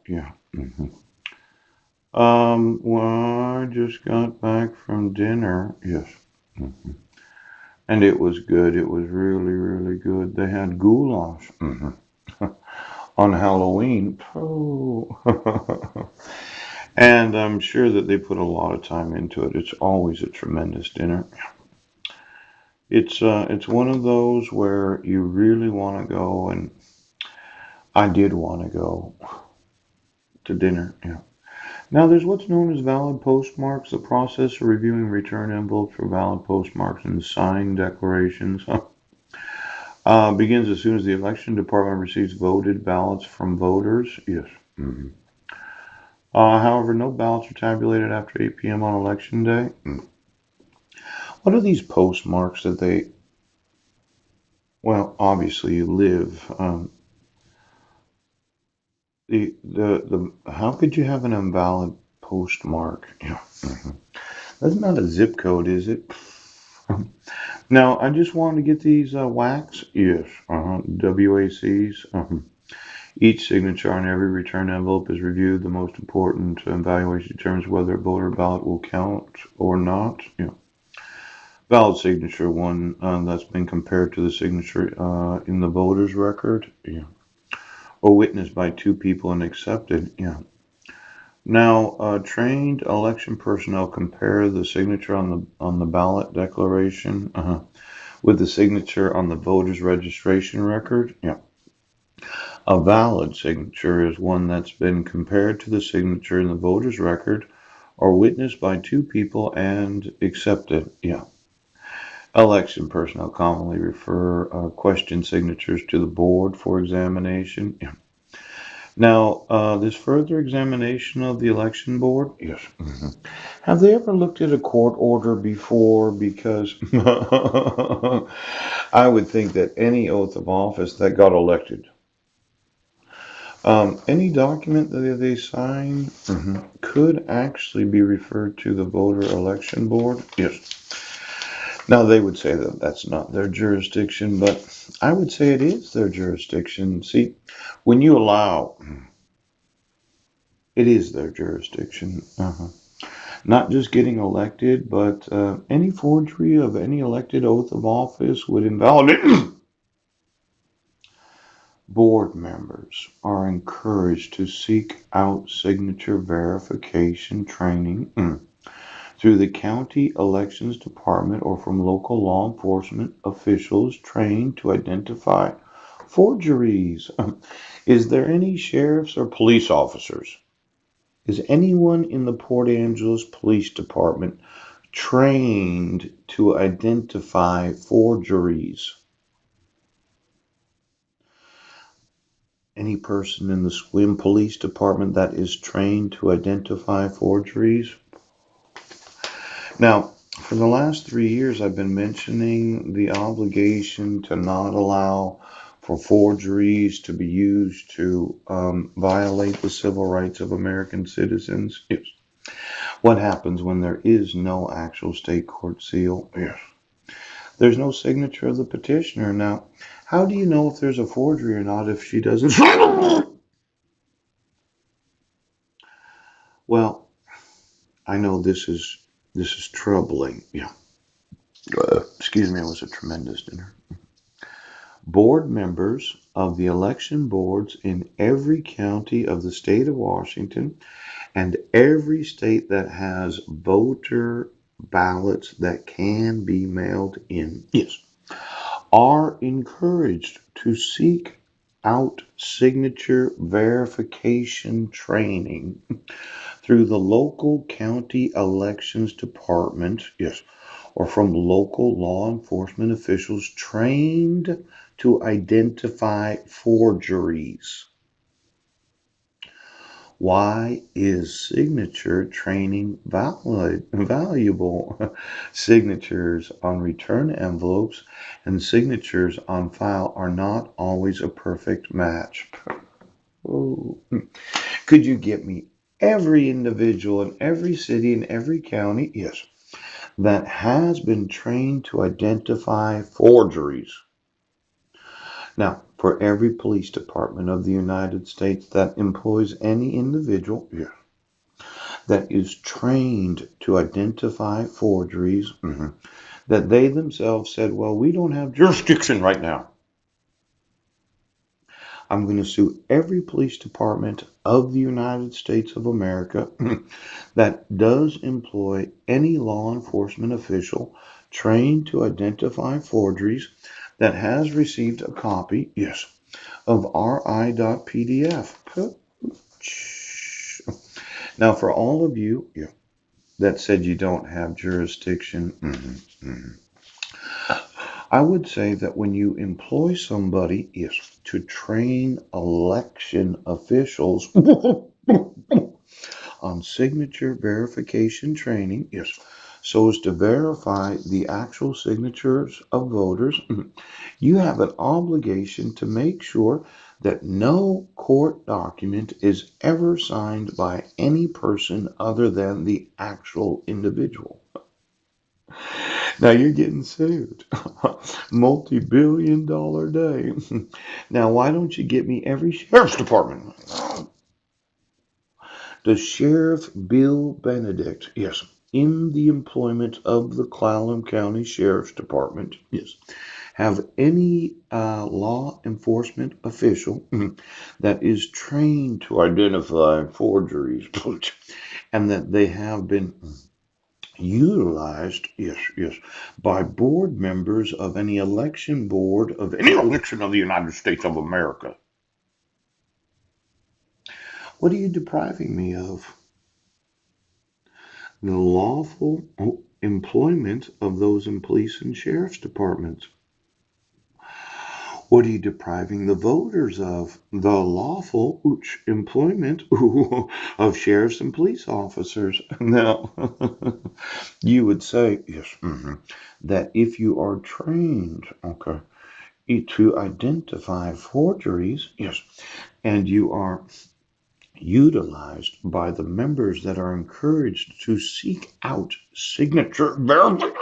Yeah. Well, I just got back from dinner. Yes. Mhm. And it was good. It was really, really good. They had goulash on Halloween. Oh. And I'm sure that they put a lot of time into it. It's always a tremendous dinner. It's one of those where you really want to go, and I did want to go to dinner. Yeah. Now, there's what's known as valid postmarks, the process of reviewing return envelopes for valid postmarks and signed declarations. Begins as soon as the election department receives voted ballots from voters. Yes. Mhm. However, no ballots are tabulated after 8 p.m. on election day. What are these postmarks that they? Well, obviously you live. The how could you have an invalid postmark? Yeah. Mhm. That's not a zip code, is it? Now, I just wanted to get these WACs. Yes. WACs. Each signature on every return envelope is reviewed. The most important evaluation determines whether a voter ballot will count or not. Yeah. Valid signature, one that's been compared to the signature in the voter's record. Yeah. Or witnessed by two people and accepted. Yeah. Now, trained election personnel compare the signature on the ballot declaration with the signature on the voter's registration record. Yeah. A valid signature is one that's been compared to the signature in the voter's record or witnessed by two people and accepted. Yeah. Election personnel commonly refer question signatures to the board for examination. Yeah. Now, this further examination of the election board. Yes. Have they ever looked at a court order before? Because I would think that any oath of office that got elected, any document that they sign could actually be referred to the voter election board. Yes. Now, they would say that that's not their jurisdiction, but I would say it is their jurisdiction. See, when you allow, it is their jurisdiction. Not just getting elected, but any forgery of any elected oath of office would invalidate. Board members are encouraged to seek out signature verification training through the county elections department or from local law enforcement officials trained to identify forgeries. Is there any sheriffs or police officers? Is anyone in the Port Angeles Police Department trained to identify forgeries? Any person in the Swim Police Department that is trained to identify forgeries? Now, for the last 3 years, I've been mentioning the obligation to not allow for forgeries to be used to violate the civil rights of American citizens. Yes. What happens when there is no actual state court seal? Yes. There's no signature of the petitioner. Now, how do you know if there's a forgery or not if she doesn't? Well, I know this is troubling. Yeah. Excuse me, it was a tremendous dinner. Board members of the election boards in every county of the state of Washington and every state that has voter ballots that can be mailed in. Yes. Are encouraged to seek out signature verification training through the local county elections department, yes, or from local law enforcement officials trained to identify forgeries. Why is signature training valuable? Signatures on return envelopes and signatures on file are not always a perfect match. Oh. Could you get me every individual in every city in every county? Yes. That has been trained to identify forgeries. Now, for every police department of the United States that employs any individual that is trained to identify forgeries, that they themselves said, well, we don't have jurisdiction right now. I'm going to sue every police department of the United States of America that does employ any law enforcement official trained to identify forgeries that has received a copy, of RI.PDF. Now, for all of you that said you don't have jurisdiction, I would say that when you employ somebody, to train election officials on signature verification training, so as to verify the actual signatures of voters, you have an obligation to make sure that no court document is ever signed by any person other than the actual individual. Now you're getting sued. Multi-billion-dollar day. Now, why don't you get me every sheriff's department? Does Sheriff Bill Benedict, in the employment of the Clallam County Sheriff's Department, have any law enforcement official that is trained to identify forgeries and that they have been utilized, by board members of any election board of any election of the United States of America? What are you depriving me of? The lawful employment of those in police and sheriff's departments. What are you depriving the voters of? The lawful employment of sheriffs and police officers. Now, you would say, that if you are trained, to identify forgeries, and you are utilized by the members that are encouraged to seek out signature verification.